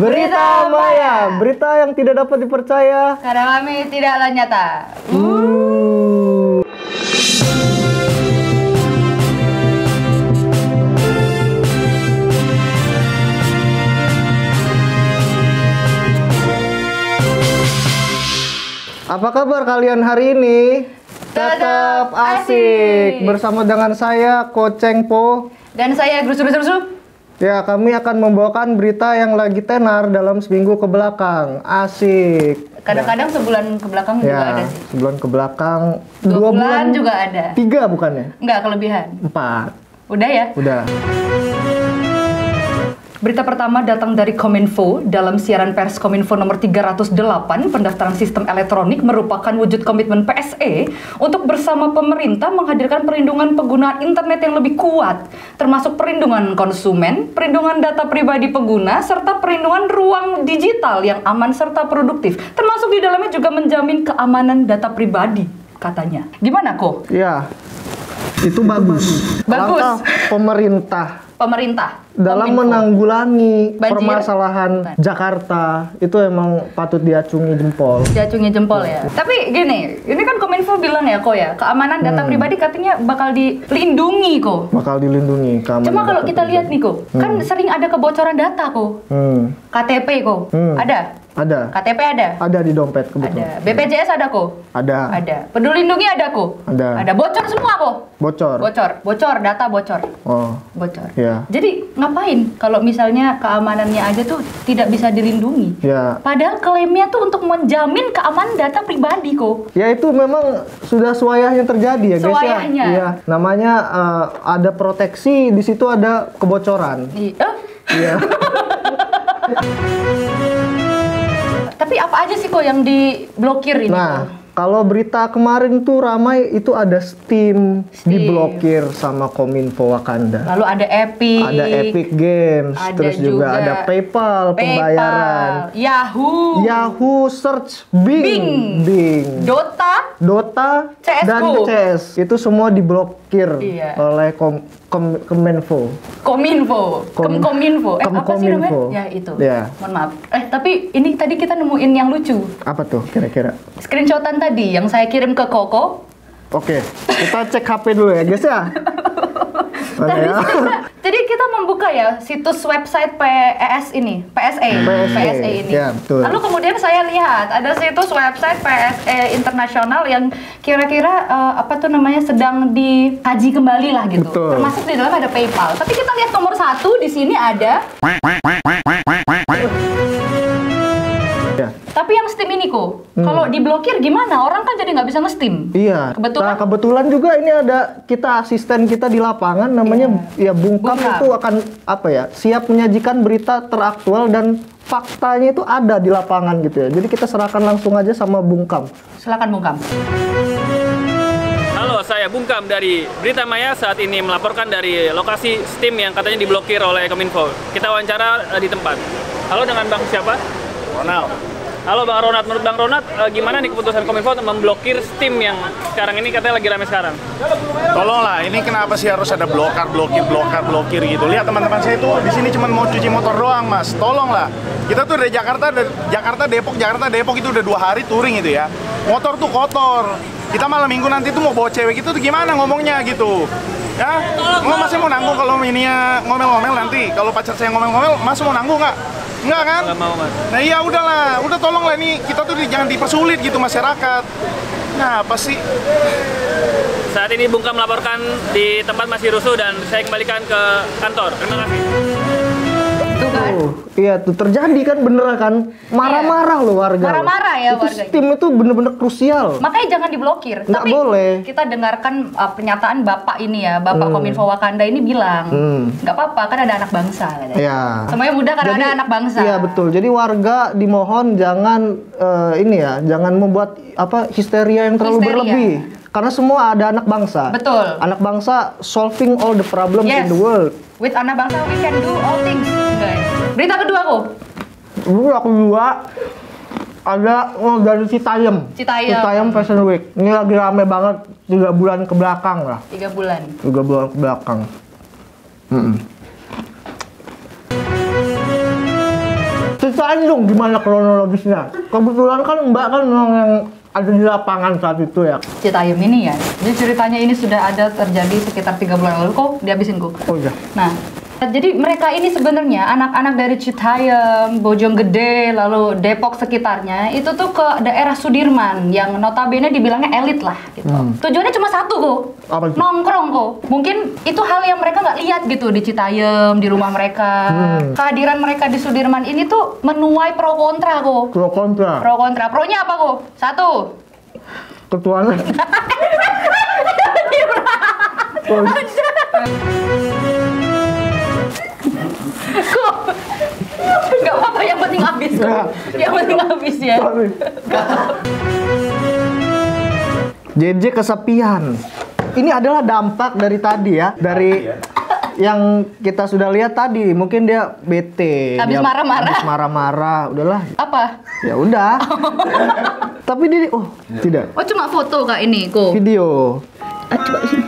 Berita Maya, berita yang tidak dapat dipercaya karena kami tidaklah nyata. Apa kabar kalian hari ini? Tetap asik. Bersama dengan saya Koceng Po Dan saya Grusu. Ya, kami akan membawakan berita yang lagi tenar dalam seminggu ke belakang. Asik. Kadang-kadang sebulan ke belakang juga ada sih. Sebulan ke belakang. 2 bulan juga ada. 3 bukannya? Enggak, kelebihan. 4. Udah ya? Udah. Berita pertama datang dari Kominfo. Dalam siaran pers Kominfo nomor 308, pendaftaran sistem elektronik merupakan wujud komitmen PSE untuk bersama pemerintah menghadirkan perlindungan pengguna internet yang lebih kuat, termasuk perlindungan konsumen, perlindungan data pribadi pengguna, serta perlindungan ruang digital yang aman serta produktif. Termasuk di dalamnya juga menjamin keamanan data pribadi, katanya. Gimana, Ko? Ya, itu bagus. Bagus. Langkah pemerintah dalam Kominfo menanggulangi banjir, permasalahan Jakarta itu emang patut diacungi jempol. Diacungi jempol ya. Tapi gini, ini kan Kominfo bilang ya, Ko ya, keamanan data pribadi katanya bakal dilindungi, Ko. Bakal dilindungi keamanan. Cuma kalau data kita lihat nih, Ko, kan sering ada kebocoran data, Ko. KTP, Ko. Ada? Ada. KTP ada? Ada di dompet kebetulan. Ada. BPJS ada, Ko? Ada. Ada. Peduli Lindungi ada, Ko? Ada. Ada. Bocor semua, Ko? Bocor. Bocor, data bocor. Oh. Bocor. Ya. Jadi ngapain kalau misalnya keamanannya aja tuh tidak bisa dilindungi? Ya. Padahal klaimnya tuh untuk menjamin keamanan data pribadi, Ko. Ya itu memang sudah sewayahnya terjadi ya guys ya. Sewayahnya. Iya. Namanya ada proteksi, di situ ada kebocoran. Iya. Tapi apa aja sih, Ko, yang diblokir ini? Nah, Ko? kalau berita kemarin tuh ramai itu ada Steam diblokir sama Kominfo Wakanda. Lalu ada Epic. Ada Epic Games, Ada terus juga ada PayPal pembayaran. Yahoo Search, Bing. Dota, CS:GO. dan CS. Itu semua diblokir Iya. oleh Kominfo. Kominfo. Apa sih namanya? Ya itu. Ya. Mohon maaf. Tapi ini tadi kita nemuin yang lucu. Apa tuh kira-kira? Screenshotan tadi yang saya kirim ke Koko. Oke, kita cek HP dulu ya guys ya. Mana ya? Jadi kita membuka ya situs website PSE ini. Ya, betul. Lalu kemudian saya lihat ada situs website PSE internasional yang kira-kira sedang dikaji kembali lah gitu. Betul. Termasuk di dalam ada PayPal. Tapi kita lihat nomor 1 di sini ada. Ya. Tapi yang Steam ini, Ko, kalau diblokir gimana? Orang kan jadi nggak bisa nge-Steam. Iya. Kebetulan. Nah, kebetulan juga ini ada asisten kita di lapangan namanya ya Bungkam itu akan siap menyajikan berita teraktual dan faktanya itu ada di lapangan gitu ya. Jadi kita serahkan langsung aja sama Bungkam. Silakan Bungkam. Halo, saya Bungkam dari Berita Maya, saat ini melaporkan dari lokasi Steam yang katanya diblokir oleh Kominfo. Kita wawancara di tempat. Halo, dengan Bang siapa? Ronald. Halo Bang Ronald, menurut Bang Ronald gimana nih keputusan Kominfo untuk memblokir Steam yang sekarang ini katanya lagi rame sekarang? Tolonglah, ini kenapa sih harus ada blokir gitu? Lihat teman-teman saya tuh di sini cuma mau cuci motor doang, Mas. Tolonglah. Kita tuh dari Jakarta Depok itu udah 2 hari touring itu ya. Motor tuh kotor. Kita malam minggu nanti tuh mau bawa cewek gitu tuh gimana ngomongnya gitu. Ya, masih mau nanggung kalau ininya ngomel-ngomel nanti. Kalau pacar saya ngomel-ngomel, Mas mau nanggung nggak? Enggak kan? Nggak mau, Mas. Nah iya udahlah, udah tolonglah ini kita tuh jangan dipersulit gitu masyarakat. Nah apa sih? Saat ini Bungkam melaporkan di tempat masih rusuh dan saya kembalikan ke kantor. Terima kasih. Tuh kan. Iya tuh terjadi kan bener kan marah-marah loh warga. Marah-marah ya itu warga. Steam itu bener-bener krusial. Makanya jangan diblokir. Nggak Tapi boleh. kita dengarkan pernyataan Bapak ini ya, Bapak Kominfo Wakanda ini bilang, nggak apa-apa kan ada anak bangsa. Katanya. Iya. Semuanya mudah karena ada anak bangsa. Iya betul. Jadi warga dimohon jangan jangan membuat histeria yang terlalu berlebih. Karena semua ada anak bangsa. Betul. Anak bangsa solving all the problems in the world. With anak bangsa we can do all things. Berita kedua, Ko. Berita kedua ada dari Citayam Fashion Week. Ini lagi rame banget 3 bulan ke belakang lah. 3 bulan. 3 bulan ke belakang. Ceritain dong gimana kronologisnya. Kebetulan kan Mbak kan memang yang ada di lapangan saat itu ya. Citayam ini ya. Jadi ceritanya ini sudah ada terjadi sekitar 3 bulan lalu. Kok dihabisin kok. Oh iya. Nah, jadi mereka ini sebenarnya anak-anak dari Citayam, Bojonggede, lalu Depok sekitarnya itu tuh ke daerah Sudirman yang notabene dibilangnya elit lah gitu. Tujuannya cuma satu kok, Apa itu? nongkrong kok. Mungkin itu hal yang mereka nggak lihat gitu di Citayam, di rumah mereka. Kehadiran mereka di Sudirman ini tuh menuai pro kontra kok. Pro kontra. Pro kontra. Pronya apa kok? Satu. Ketuanya. Kok? Gak apa-apa, yang penting habis kok. Ya. Yang penting habis ya. Sorry. JJ kesepian. Ini adalah dampak dari tadi ya, dari yang kita sudah lihat tadi. Mungkin dia bete, Habis dia marah-marah. habis marah-marah, udahlah. Apa? Ya udah. Tapi dia tidak. Oh, cuma foto kak ini kok. Video. Coba sini.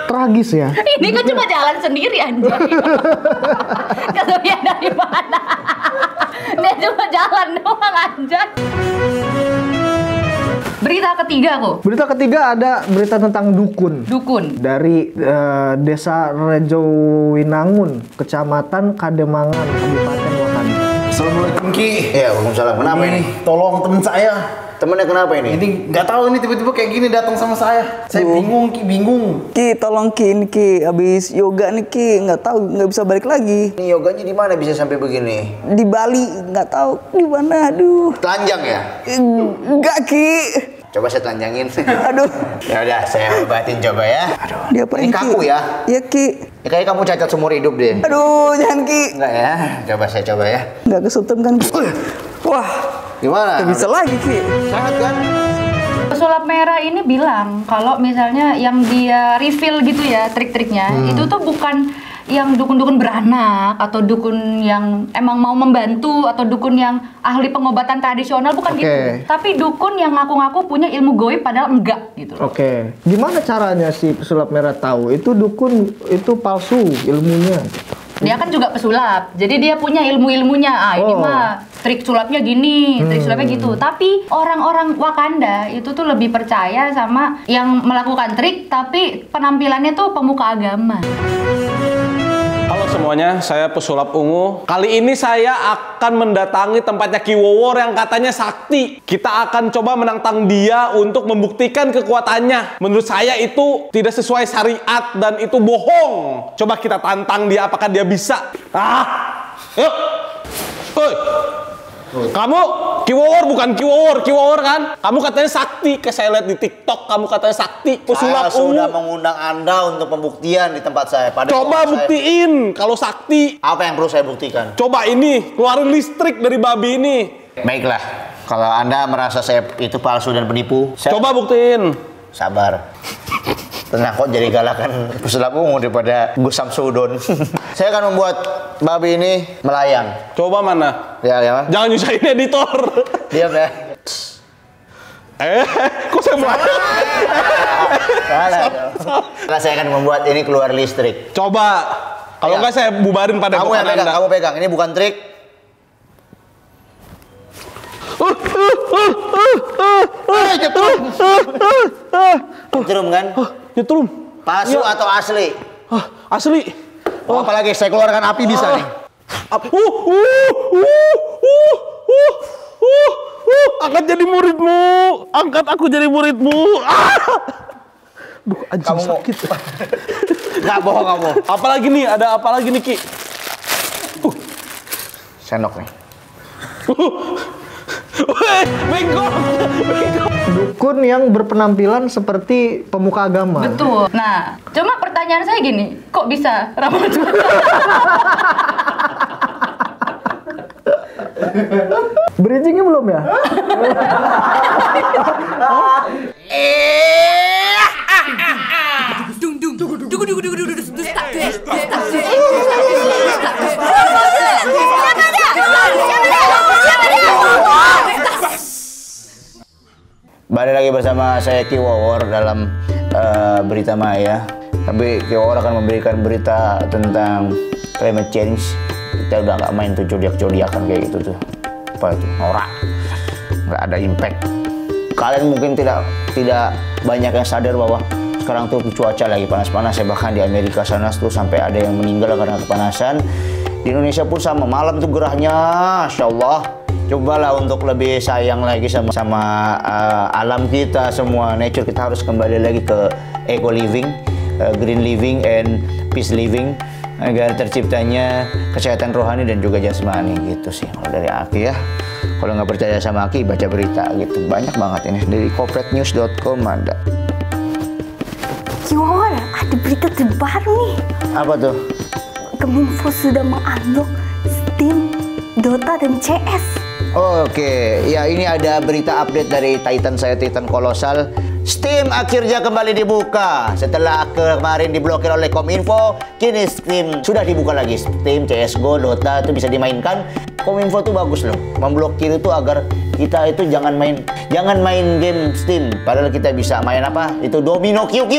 Tragis ya. Ini kan cuma jalan sendiri anjay. Kesepian dari mana? Dia cuma jalan doang anjay. Berita ketiga kok. Berita ketiga ada berita tentang dukun. Dukun. Dari Desa Rejowinangun, Kecamatan Kademangan, Kabupaten Wakanda. Assalamualaikum Ki. Ya, waalaikumsalam. Kenapa ini? Tolong temen saya. Temennya kenapa ini? Ini nggak tahu ini tiba-tiba kayak gini datang sama saya. Saya bingung Ki, bingung. Ki, tolong Ki, ini Ki, habis yoga nih Ki, nggak tahu, nggak bisa balik lagi. Ini yoganya di mana bisa sampai begini? Di Bali, nggak tahu di mana, aduh. Telanjang ya? Enggak Ki, Coba saya telanjangin. aduh. Ya udah, saya obatin coba ya. Aduh. Diapain Ini Ki? kaku ya? Iya Ki. Ya, kayaknya kamu cacat seumur hidup deh. Aduh, jangan Ki. Enggak ya? Coba saya coba ya. Nggak kesutum kan Ki? Wah, Gimana? nggak bisa lagi Ki. Sehat kan? Pesulap merah ini bilang kalau misalnya yang dia reveal gitu ya trik-triknya itu tuh bukan yang dukun-dukun beranak atau dukun yang emang mau membantu atau dukun yang ahli pengobatan tradisional, bukan Oke. gitu. Tapi dukun yang ngaku-ngaku punya ilmu goib padahal enggak gitu. Oke. Gimana caranya si pesulap merah tahu itu dukun itu palsu ilmunya? Dia kan juga pesulap, jadi dia punya ilmu-ilmunya. Ah, ini Oh. mah trik sulapnya gini, trik sulapnya gitu. Tapi orang-orang Wakanda itu tuh lebih percaya sama yang melakukan trik, tapi penampilannya tuh pemuka agama. Halo semuanya, saya pesulap ungu. Kali ini saya akan mendatangi tempatnya Ki Wowor yang katanya sakti. Kita akan coba menantang dia untuk membuktikan kekuatannya. Menurut saya itu tidak sesuai syariat dan itu bohong. Coba kita tantang dia, apakah dia bisa. Yuk. Hoi. Kamu Ki Wowor bukan Ki Wowor kan? Kamu katanya sakti, kayak saya lihat di TikTok kamu katanya sakti, pesulap Saya sudah ungu. mengundang Anda untuk pembuktian di tempat saya. Coba buktiin kalau sakti. Apa yang perlu saya buktikan? Coba ini, keluarin listrik dari babi ini. Baiklah, kalau Anda merasa saya itu palsu dan penipu, saya Coba buktiin. sabar. Tenang, kok jadi galakan pesulap ungu daripada Gus Samsudon. Saya akan membuat babi ini melayang. Coba mana? Ya, ya. Jangan nyusahin editor. Diam ya. Kok saya buat? Salah. Saya akan membuat ini keluar listrik. Coba. Kalau Ayo. enggak saya bubarin pada Kamu yang pegang, kamu pegang. Ini bukan trik. Jerum kan? Nyetrum. Palsu atau asli? Asli. Oh, apalagi saya keluarkan api bisa nih. Angkat jadi muridmu. Angkat aku jadi muridmu. Duh, anjing Kamu mau- sakit. Nggak bohong kamu. Apalagi nih? Ada apa lagi nih, Ki? Senok nih. Weh, bengkok. Dukun yang berpenampilan seperti pemuka agama. Betul. Nah, cuma pertanyaan saya gini, kok bisa rambut Bridgingnya belum ya? Balik lagi bersama saya Ki Wowor dalam Berita Maya. Tapi Ki Wowor akan memberikan berita tentang climate change. Kita udah nggak main tuh zodiak-zodiakan kayak gitu tuh. Apa itu? Norak. Nggak ada impact. Kalian mungkin tidak banyak yang sadar bahwa sekarang tuh cuaca lagi panas-panas ya, bahkan di Amerika sana tuh sampai ada yang meninggal karena kepanasan. Di Indonesia pun sama, malam tuh gerahnya, Masya Allah. Cobalah untuk lebih sayang lagi sama alam kita semua, nature. Kita harus kembali lagi ke eco living, green living, and peace living, agar terciptanya kesehatan rohani dan juga jasmani gitu sih kalau dari Aki ya. Kalau nggak percaya sama Aki, baca berita gitu, banyak banget ini dari corporatenews.com ada. Kiwawar, ada berita terbaru nih. Apa tuh? Kominfo sudah mengunlock Steam, Dota, dan CS. Oke, ya ini ada berita update dari Titan saya, Titan Kolosal. Steam akhirnya kembali dibuka. Setelah kemarin diblokir oleh Kominfo, kini Steam sudah dibuka lagi. Steam, CSGO, Dota itu bisa dimainkan. Kominfo tuh bagus loh, memblokir itu agar kita itu jangan main game Steam. Padahal kita bisa main apa? Itu Domino QQ.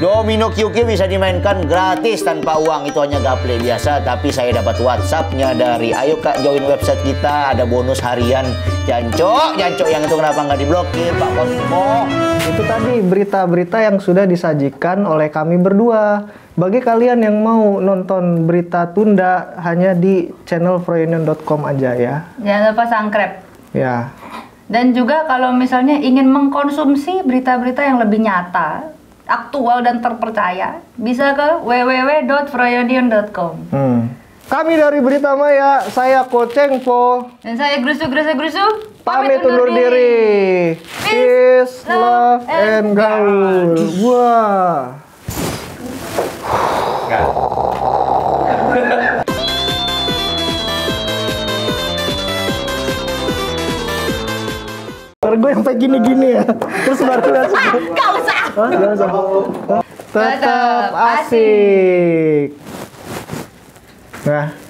Domino QQ bisa dimainkan gratis tanpa uang, itu hanya gaple biasa. Tapi saya dapat WhatsApp-nya dari, ayo Kak join website kita, ada bonus harian. Jancok yang itu kenapa nggak diblokir Pak Kominfo? Itu tadi berita-berita yang sudah disajikan oleh kami berdua. Bagi kalian yang mau nonton berita tunda, hanya di channel froyonion.com aja ya. Jangan lupa subscribe. Ya. Dan juga kalau misalnya ingin mengkonsumsi berita-berita yang lebih nyata, aktual dan terpercaya, bisa ke www.froyonion.com. Kami dari Berita Maya, saya Kocengpo. Dan saya Grusu. Pamit undur diri. Peace, love, and gaul. Wah. Ntar gue sampai gini-gini ya. Terus baru langsung. Gak usah. Tetap asik. Nah.